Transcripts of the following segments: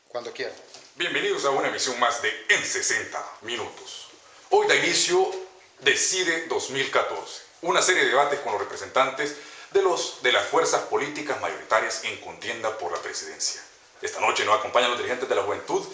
Cuando quiera. Bienvenidos a una emisión más de En 60 Minutos. Hoy da inicio Decide 2014, una serie de debates con los representantes de las fuerzas políticas mayoritarias en contienda por la presidencia. Esta noche nos acompañan los dirigentes de la juventud: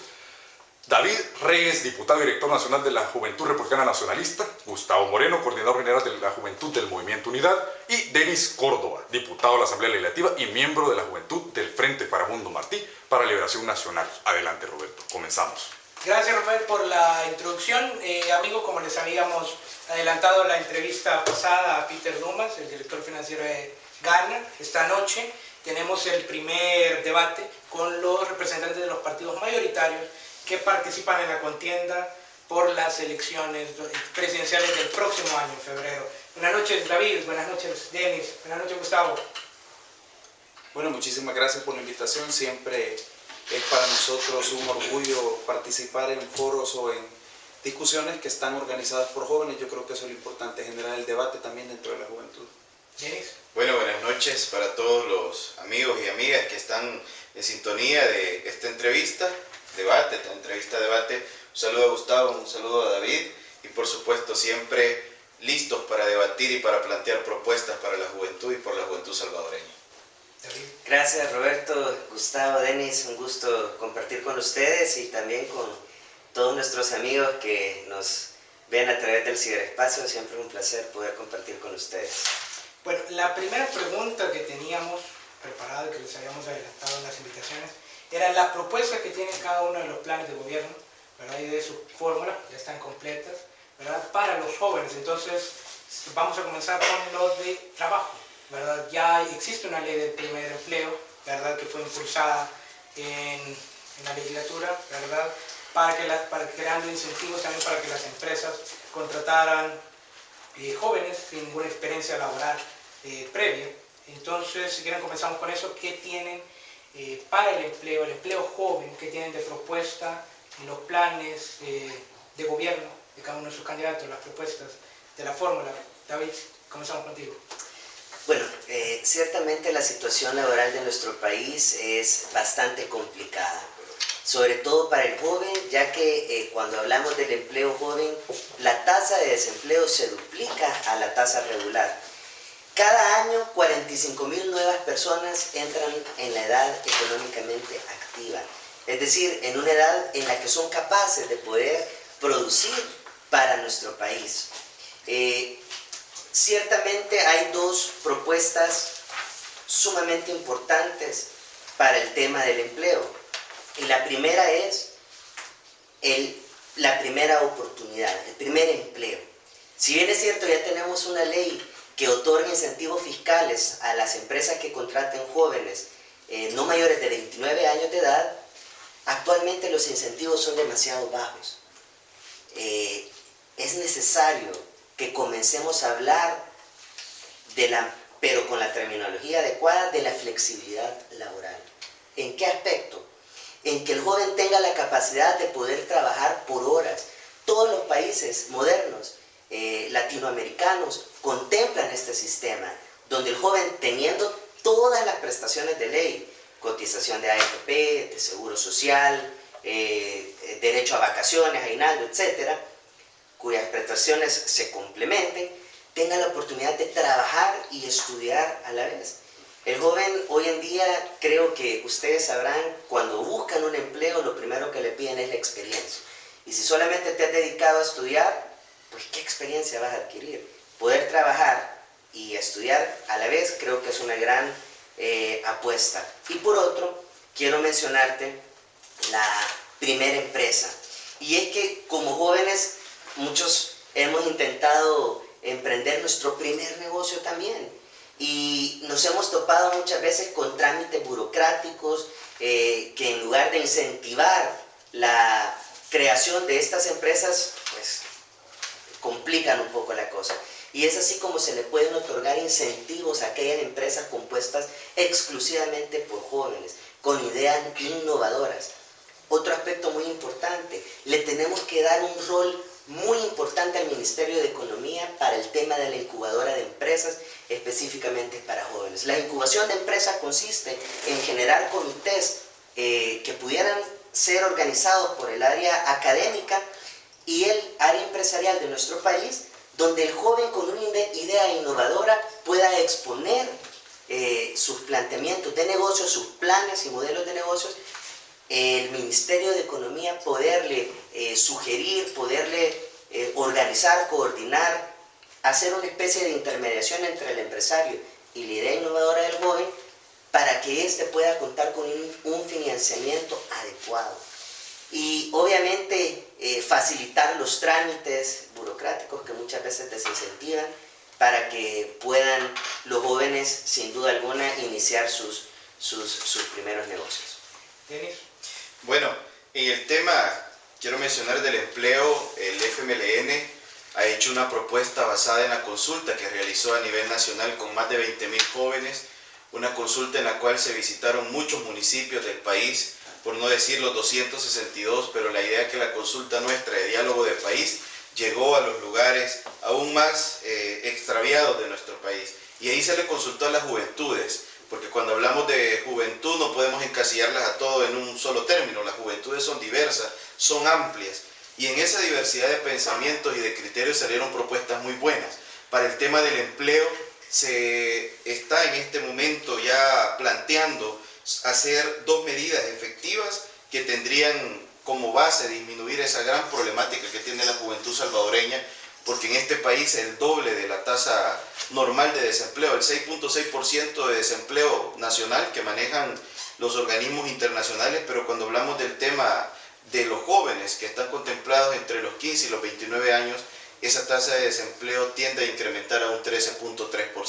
David Reyes, diputado y director nacional de la Juventud Republicana Nacionalista; Gustavo Moreno, coordinador general de la Juventud del Movimiento Unidad; y Denis Córdoba, diputado de la Asamblea Legislativa y miembro de la Juventud del Frente Farabundo Martí para Liberación Nacional. Adelante, Roberto, comenzamos. Gracias, Rafael, por la introducción. Amigos, como les habíamos adelantado en la entrevista pasada a Peter Dumas, el director financiero de Ghana, esta noche tenemos el primer debate con los representantes de los partidos mayoritarios que participan en la contienda por las elecciones presidenciales del próximo año, en febrero. Buenas noches, David. Buenas noches, Denis. Buenas noches, Gustavo. Bueno, muchísimas gracias por la invitación. Siempre es para nosotros un orgullo participar en foros o en discusiones que están organizadas por jóvenes. Yo creo que eso es lo importante, generar el debate también dentro de la juventud. Denis. Bueno, buenas noches para todos los amigos y amigas que están en sintonía de esta entrevista, debate. Un saludo a Gustavo, un saludo a David y por supuesto siempre listos para debatir y para plantear propuestas para la juventud y por la juventud salvadoreña. Gracias, Roberto, Gustavo, Denis, un gusto compartir con ustedes y también con todos nuestros amigos que nos ven a través del ciberespacio. Siempre es un placer poder compartir con ustedes. Bueno, la primera pregunta que teníamos preparada, que les habíamos adelantado en las invitaciones, era la propuesta que tiene cada uno de los planes de gobierno, ¿verdad? Y de sus fórmulas, ya están completas, ¿verdad? Para los jóvenes. Entonces, vamos a comenzar con lo de trabajo, ¿verdad? Ya existe una ley del primer empleo, ¿verdad? Que fue impulsada en la legislatura, ¿verdad? Para creando incentivos también para que las empresas contrataran jóvenes sin ninguna experiencia laboral previa. Entonces, si quieren comenzamos con eso. ¿Qué tienen para el empleo joven? ¿Qué tienen de propuesta en los planes de gobierno de cada uno de sus candidatos, las propuestas de la fórmula? David, comenzamos contigo. Bueno, ciertamente la situación laboral de nuestro país es bastante complicada, sobre todo para el joven, ya que cuando hablamos del empleo joven, la tasa de desempleo se duplica a la tasa regular. Cada año 45,000 nuevas personas entran en la edad económicamente activa, es decir, en una edad en la que son capaces de poder producir para nuestro país. Ciertamente hay dos propuestas sumamente importantes para el tema del empleo. Y la primera es la primera oportunidad, el primer empleo. Si bien es cierto, ya tenemos una ley que otorga incentivos fiscales a las empresas que contraten jóvenes no mayores de 29 años de edad, actualmente los incentivos son demasiado bajos. Es necesario que comencemos a hablar pero con la terminología adecuada, de la flexibilidad laboral. ¿En qué aspecto? En que el joven tenga la capacidad de poder trabajar por horas. Todos los países modernos, latinoamericanos, contemplan este sistema, donde el joven, teniendo todas las prestaciones de ley, cotización de AFP, de seguro social, derecho a vacaciones, aguinaldo, etcétera, cuyas prestaciones se complementen, tenga la oportunidad de trabajar y estudiar a la vez. El joven hoy en día, creo que ustedes sabrán, cuando buscan un empleo, lo primero que le piden es la experiencia. Y si solamente te has dedicado a estudiar, pues ¿qué experiencia vas a adquirir? Poder trabajar y estudiar a la vez creo que es una gran apuesta. Y por otro, quiero mencionarte la primera empresa. Y es que como jóvenes, muchos hemos intentado emprender nuestro primer negocio también. Y nos hemos topado muchas veces con trámites burocráticos que en lugar de incentivar la creación de estas empresas, pues complican un poco la cosa. Y es así como se le pueden otorgar incentivos a aquellas empresas compuestas exclusivamente por jóvenes, con ideas innovadoras. Otro aspecto muy importante, le tenemos que dar un rol muy importante al Ministerio de Economía para el tema de la incubadora de empresas, específicamente para jóvenes. La incubación de empresas consiste en generar comités que pudieran ser organizados por el área académica y el área empresarial de nuestro país, donde el joven con una idea innovadora pueda exponer sus planteamientos de negocios, sus planes y modelos de negocios, el Ministerio de Economía poderle sugerir, poderle organizar, coordinar, hacer una especie de intermediación entre el empresario y la idea innovadora del joven para que éste pueda contar con un financiamiento adecuado. Y obviamente facilitar los trámites burocráticos que muchas veces desincentivan para que puedan los jóvenes, sin duda alguna, iniciar sus primeros negocios. Denis. Bueno, en el tema, quiero mencionar del empleo, el FMLN ha hecho una propuesta basada en la consulta que realizó a nivel nacional con más de 20.000 jóvenes, una consulta en la cual se visitaron muchos municipios del país, por no decir los 262, pero la idea es que la consulta nuestra de diálogo de país llegó a los lugares aún más extraviados de nuestro país. Y ahí se le consultó a las juventudes, porque cuando hablamos de juventud no podemos encasillarlas a todo en un solo término. Las juventudes son diversas, son amplias, y en esa diversidad de pensamientos y de criterios salieron propuestas muy buenas. Para el tema del empleo se está en este momento ya planteando hacer 2 medidas efectivas que tendrían como base disminuir esa gran problemática que tiene la juventud salvadoreña, porque en este país el doble de la tasa normal de desempleo, el 6.6% de desempleo nacional que manejan los organismos internacionales, pero cuando hablamos del tema de los jóvenes que están contemplados entre los 15 y los 29 años, esa tasa de desempleo tiende a incrementar a un 13.3%, o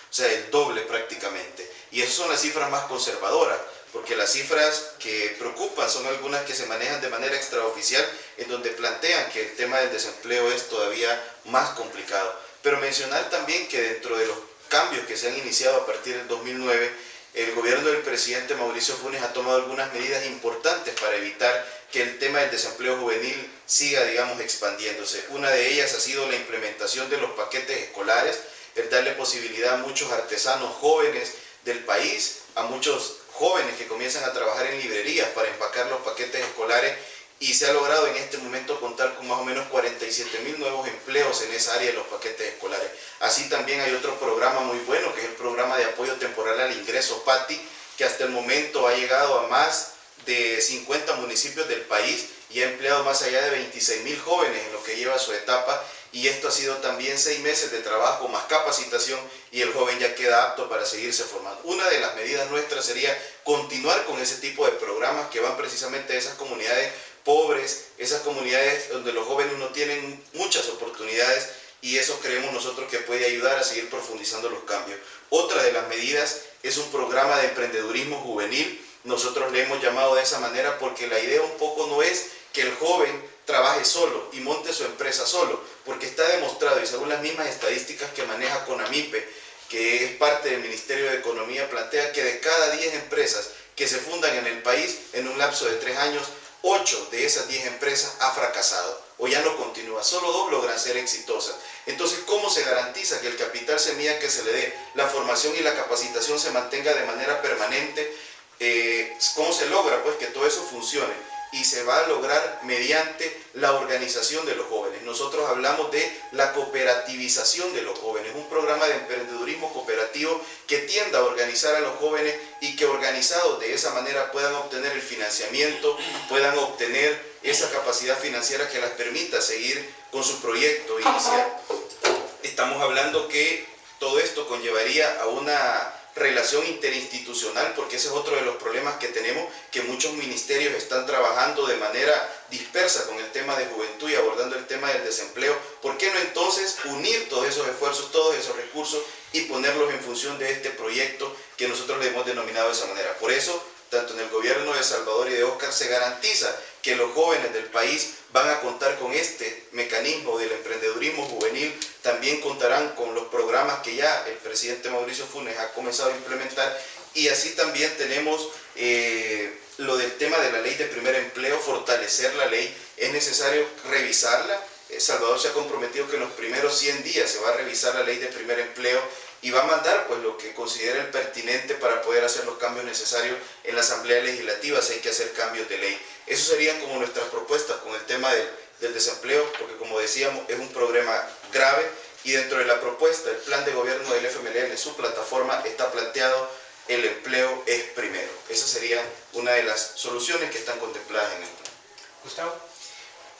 sea, el doble prácticamente. Y esas son las cifras más conservadoras, porque las cifras que preocupan son algunas que se manejan de manera extraoficial, en donde plantean que el tema del desempleo es todavía más complicado. Pero mencionar también que dentro de los cambios que se han iniciado a partir del 2009, el gobierno del presidente Mauricio Funes ha tomado algunas medidas importantes para evitar que el tema del desempleo juvenil siga, digamos, expandiéndose. Una de ellas ha sido la implementación de los paquetes escolares, el darle posibilidad a muchos artesanos jóvenes del país, a muchos jóvenes que comienzan a trabajar en librerías para empacar los paquetes escolares, y se ha logrado en este momento contar con más o menos 47.000 nuevos empleos en esa área de los paquetes escolares. Así también hay otro programa muy bueno, que es el programa de apoyo temporal al ingreso PATI, que hasta el momento ha llegado a más de 50 municipios del país y ha empleado más allá de 26.000 jóvenes en lo que lleva su etapa, y esto ha sido también 6 meses de trabajo más capacitación, y el joven ya queda apto para seguirse formando. Una de las medidas nuestras sería continuar con ese tipo de programas que van precisamente a esas comunidades pobres, esas comunidades donde los jóvenes no tienen muchas oportunidades, y eso creemos nosotros que puede ayudar a seguir profundizando los cambios. Otra de las medidas es un programa de emprendedurismo juvenil. Nosotros le hemos llamado de esa manera porque la idea un poco no es que el joven trabaje solo y monte su empresa solo, porque está demostrado, y según las mismas estadísticas que maneja CONAMIPE, que es parte del Ministerio de Economía, plantea que de cada 10 empresas que se fundan en el país, en un lapso de 3 años, 8 de esas 10 empresas ha fracasado o ya no continúa, solo 2 logran ser exitosas. Entonces, ¿cómo se garantiza que el capital semilla que se le dé, la formación y la capacitación se mantenga de manera permanente? ¿Cómo se logra pues que todo eso funcione? Y se va a lograr mediante la organización de los jóvenes. Nosotros hablamos de la cooperativización de los jóvenes, un programa de emprendedurismo cooperativo que tienda a organizar a los jóvenes y que organizados de esa manera puedan obtener el financiamiento, puedan obtener esa capacidad financiera que les permita seguir con su proyecto inicial. Estamos hablando que todo esto conllevaría a una relación interinstitucional, porque ese es otro de los problemas que tenemos, que muchos ministerios están trabajando de manera dispersa con el tema de juventud y abordando el tema del desempleo. ¿Por qué no entonces unir todos esos esfuerzos, todos esos recursos y ponerlos en función de este proyecto que nosotros le hemos denominado de esa manera? Por eso, tanto en el gobierno de Salvador y de Óscar se garantiza que los jóvenes del país van a contar con este mecanismo del emprendedurismo juvenil. También contarán con los programas que ya el presidente Mauricio Funes ha comenzado a implementar, y así también tenemos lo del tema de la ley de primer empleo, fortalecer la ley. Es necesario revisarla. Salvador se ha comprometido que en los primeros 100 días se va a revisar la ley de primer empleo, y va a mandar pues lo que considere el pertinente para poder hacer los cambios necesarios en la Asamblea Legislativa si hay que hacer cambios de ley. Eso serían como nuestras propuestas con el tema del desempleo, porque como decíamos es un problema grave y dentro de la propuesta, el plan de gobierno del FMLN en su plataforma está planteado el empleo es primero. Esa sería una de las soluciones que están contempladas en el plan. Gustavo.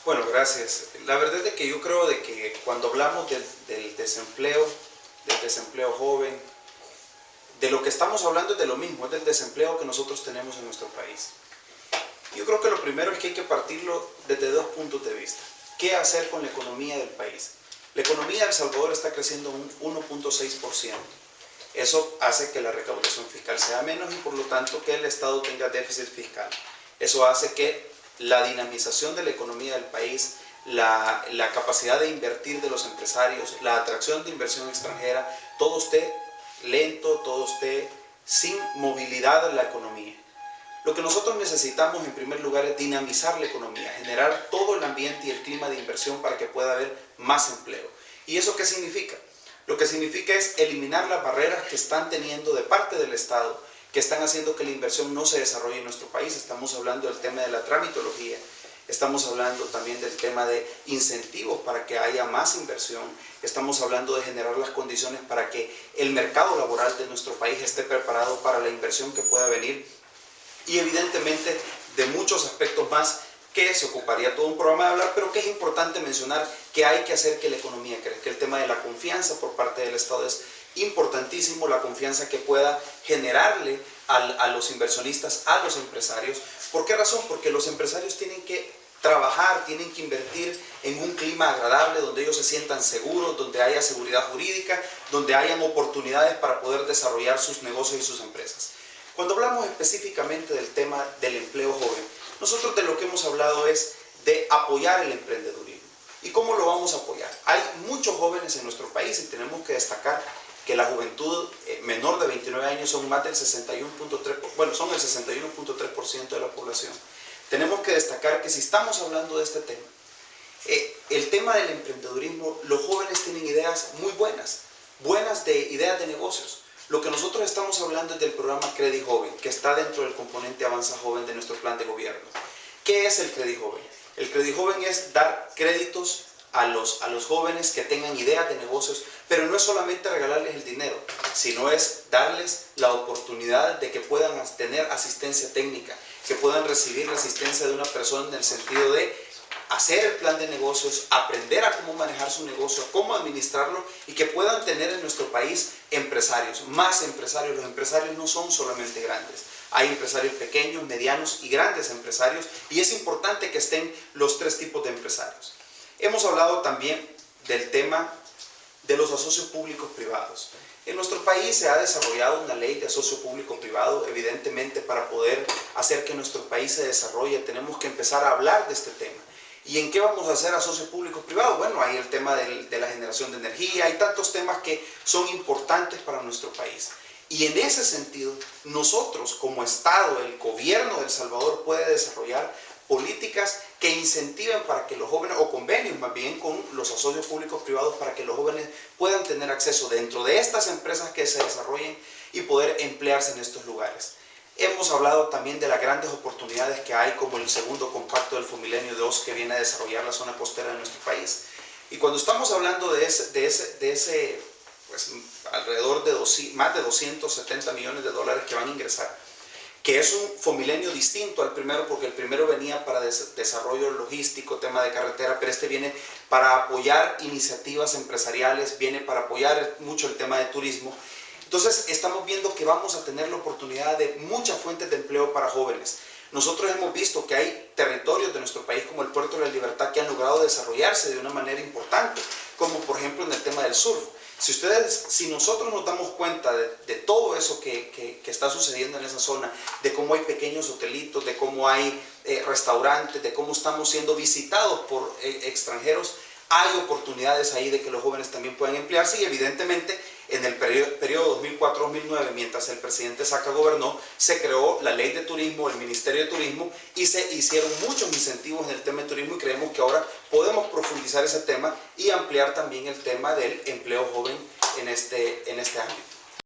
Bueno, gracias. La verdad es que yo creo de que cuando hablamos del desempleo joven, de lo que estamos hablando es de lo mismo, es del desempleo que nosotros tenemos en nuestro país. Yo creo que lo primero es que hay que partirlo desde dos puntos de vista. ¿Qué hacer con la economía del país? La economía de El Salvador está creciendo un 1.6%. Eso hace que la recaudación fiscal sea menos y por lo tanto que el Estado tenga déficit fiscal. Eso hace que la dinamización de la economía del país, la capacidad de invertir de los empresarios, la atracción de inversión extranjera, todo esté lento, todo esté sin movilidad en la economía. Lo que nosotros necesitamos en primer lugar es dinamizar la economía, generar todo el ambiente y el clima de inversión para que pueda haber más empleo. ¿Y eso qué significa? Lo que significa es eliminar las barreras que están teniendo de parte del Estado, que están haciendo que la inversión no se desarrolle en nuestro país. Estamos hablando del tema de la tramitología, estamos hablando también del tema de incentivos para que haya más inversión, estamos hablando de generar las condiciones para que el mercado laboral de nuestro país esté preparado para la inversión que pueda venir y evidentemente de muchos aspectos más que se ocuparía todo un programa de hablar, pero que es importante mencionar que hay que hacer que la economía crezca. El tema de la confianza por parte del Estado es importantísimo, la confianza que pueda generarle a los inversionistas, a los empresarios. ¿Por qué razón? Porque los empresarios tienen que trabajar, tienen que invertir en un clima agradable, donde ellos se sientan seguros, donde haya seguridad jurídica, donde hayan oportunidades para poder desarrollar sus negocios y sus empresas. Cuando hablamos específicamente del tema del empleo joven, nosotros de lo que hemos hablado es de apoyar el emprendedurismo. ¿Y cómo lo vamos a apoyar? Hay muchos jóvenes en nuestro país y tenemos que destacar que la juventud menor de 29 años son más del 61.3%, bueno, son el 61.3% de la población. Tenemos que destacar que si estamos hablando de este tema, el tema del emprendedurismo, los jóvenes tienen ideas muy buenas de ideas de negocios. Lo que nosotros estamos hablando es del programa Credit Joven, que está dentro del componente Avanza Joven de nuestro plan de gobierno. ¿Qué es el Credit Joven? El Credit Joven es dar créditos a los jóvenes que tengan ideas de negocios, pero no es solamente regalarles el dinero, sino es darles la oportunidad de que puedan tener asistencia técnica, que puedan recibir la asistencia de una persona en el sentido de hacer el plan de negocios, aprender a cómo manejar su negocio, cómo administrarlo y que puedan tener en nuestro país empresarios, más empresarios. Los empresarios no son solamente grandes, hay empresarios pequeños, medianos y grandes empresarios y es importante que estén los tres tipos de empresarios. Hemos hablado también del tema de los asocios públicos privados. En nuestro país se ha desarrollado una ley de asocio público-privado, evidentemente para poder hacer que nuestro país se desarrolle tenemos que empezar a hablar de este tema. ¿Y en qué vamos a hacer asocios públicos-privados? Bueno, hay el tema de la generación de energía, hay tantos temas que son importantes para nuestro país. Y en ese sentido, nosotros como Estado, el gobierno de El Salvador puede desarrollar políticas que incentiven para que los jóvenes, o convenios más bien con los asocios públicos privados para que los jóvenes puedan tener acceso dentro de estas empresas que se desarrollen y poder emplearse en estos lugares. Hemos hablado también de las grandes oportunidades que hay como el segundo compacto del Fomilenio 2 que viene a desarrollar la zona costera de nuestro país. Y cuando estamos hablando de ese pues, alrededor de más de 270 millones de dólares que van a ingresar, que es un Fomilenio distinto al primero, porque el primero venía para desarrollo logístico, tema de carretera, pero este viene para apoyar iniciativas empresariales, viene para apoyar mucho el tema de turismo. Entonces estamos viendo que vamos a tener la oportunidad de muchas fuentes de empleo para jóvenes. Nosotros hemos visto que hay territorios de nuestro país como el Puerto de la Libertad que han logrado desarrollarse de una manera importante, como por ejemplo en el tema del surf. Si nosotros nos damos cuenta de todo eso que está sucediendo en esa zona, de cómo hay pequeños hotelitos, de cómo hay restaurantes, de cómo estamos siendo visitados por extranjeros, hay oportunidades ahí de que los jóvenes también puedan emplearse y evidentemente en el periodo 2004-2009, mientras el presidente Saca gobernó, se creó la ley de turismo, el Ministerio de Turismo y se hicieron muchos incentivos en el tema de turismo y creemos que ahora podemos profundizar ese tema y ampliar también el tema del empleo joven en este ámbito.